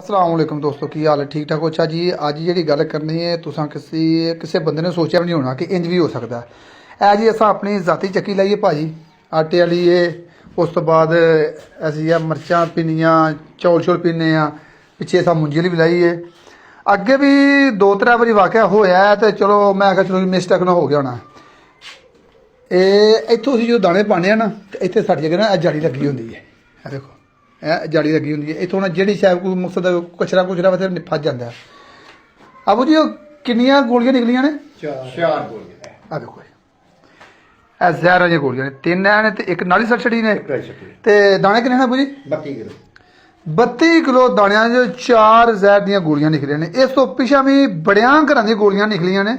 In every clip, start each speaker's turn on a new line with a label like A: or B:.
A: अस्सलामुअलैकुम दोस्तों की हाल है ठीक ठाक हो। अच्छा जी अज जी गल करनी है तुसा किसी बंदे ने सोचा भी नहीं होना कि इंज भी हो सकता है। जी असा अपनी जाती चक्की लाइए भाजी आटे वाली है। उस तो बाद असी मिर्चा पीनिया चौल शौल पीने पिछे असा मुंजी भी लाई है। अगे भी दो त्रै बारी वाकया होया है तो चलो मैं आखिया चलो मिस्टेक ना हो गया होना। इतों असीं जो दाने पाने ना तो इतने साड़ी जगह ना जाली लगी होंगी है। देखो जाली लगी होंगी है इतों जी शायद कोई मकसद कचरा कुचरा वैसे फस जाता है। अबू जी किनिया गोलियां निकलियां ने?
B: चार गोलियां।
A: आ देखो जहर वाली गोलियां ने तीन है तो एक नाली सट छड़ी ने ते दाने किन्ने ने अबू जी?
B: 32 किलो
A: 32 किलो दाणियां जो 4 जहर दियां गोलियां निकलियां ने। इस तो पिछा भी बड़ियां घरां दी गोलियां निकलियां ने,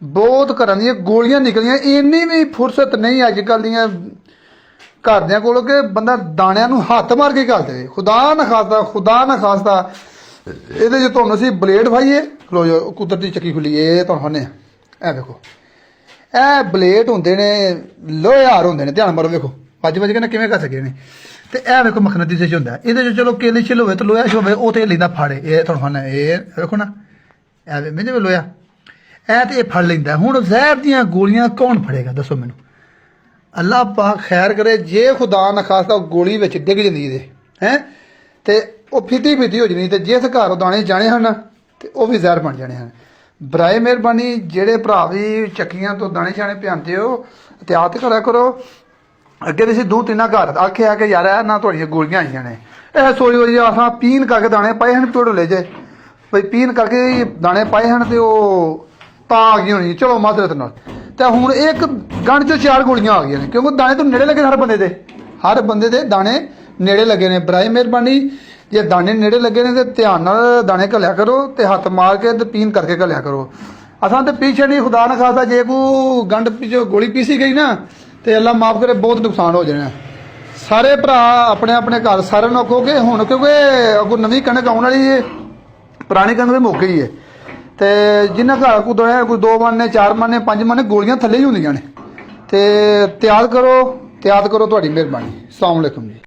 A: बहुत घरां दी गोलियां निकलियां। इन्नी भी फुरसत नहीं अजकल दियां घरदियां कोल कि बंदा दाणियां नूं हत्थ मार के घल दे। खुदा ना खास्ता ਇਹਦੇ ਚ ਤੁਹਾਨੂੰ ਅਸੀਂ ਬਲੇਡ ਫਾਈਏ ਖਲੋ ਜੋ ਕੁਦਰਤੀ ਚੱਕੀ ਖੁੱਲੀ ਇਹ ਤੁਹਾਨੂੰ ਹਨੇ ਇਹ ਦੇਖੋ ਇਹ ਬਲੇਡ ਹੁੰਦੇ ਨੇ ਲੋਹੇ ਹਾਰ ਹੁੰਦੇ ਨੇ। ਧਿਆਨ ਮਾਰੋ ਵੇਖੋ ਵੱਜ ਕੇ ਨਾ ਕਿਵੇਂ ਘਸ ਗਏ ਨੇ। ਤੇ ਇਹ ਵੇਖੋ ਮਖਨਤੀ ਸੇ ਹੁੰਦਾ ਇਹਦੇ ਚ ਚਲੋ ਕੇਲੇ ਛਿਲ ਹੋਵੇ ਤੇ ਲੋਹਾ ਹੋਵੇ ਉਹ ਤੇ ਲੈਂਦਾ ਫਾੜੇ। ਇਹ ਤੁਹਾਨੂੰ ਹਨਾ ਇਹ ਵੇਖੋ ਨਾ ਐਵੇਂ ਮੈਂ ਜਿਵੇਂ ਲੋਹਾ ਇਹ ਤੇ ਇਹ ਫੜ ਲੈਂਦਾ। ਹੁਣ ਜ਼ਹਿਰ ਦੀਆਂ ਗੋਲੀਆਂ ਕੌਣ ਫੜੇਗਾ ਦੱਸੋ ਮੈਨੂੰ? अल्लाह पाक खैर करे जे खुदा ना खास्ता गोली विच डिग जांदी है ते वो फिती हो जानी ते जिस घर दाने जाने हैं तो वह भी जहर बन जाने हैं। बराए मेहरबानी जेड़े भरा भी चक्कियां तो दाने शाने पिआंदे हो एहतियात करा करो। अगे तुसीं दो तीन घर आखिया कि यार ना तुहाड़ियां गोलियां आईयां ने यह सोच जी असां पीन करके दाने पाए हैं ढोले जे भाई पीन करके दाने पाए हैं तो तां आ गई होनी चलो मादरत नाल। तो हुण एक गन चो 4 गोलियां आ गई ने क्योंकि दाने तो नेड़े लगे हर बंदे दे दाने नेड़े लगे ने। बराए मेहरबानी जे दाने नेड़े लगे ने तो ध्यान नाल दाने घलिया करो तो हत्थ मार के तो पीन करके घलिया करो। असां तो पीछे नहीं खुदा ना खास्ता जे कोई गंढ पिछो गोली पीसी गई ना तो अल्लाह माफ करे बहुत नुकसान हो जाना। सारे भरा अपने अपने घर सारे नूं आखो कि हुण क्योंकि अगों नवीं कणक आउण वाली है पुरानी कणक तो मुक गई है तो जिन्हें घर को दो कोई 2 मन ने 4 मन ने 5 मन ने गोलियां थले ही होंदियां ने। तो त्याग करो तुहाडी मेहरबानी। अस्सलाम वालेकुम जी।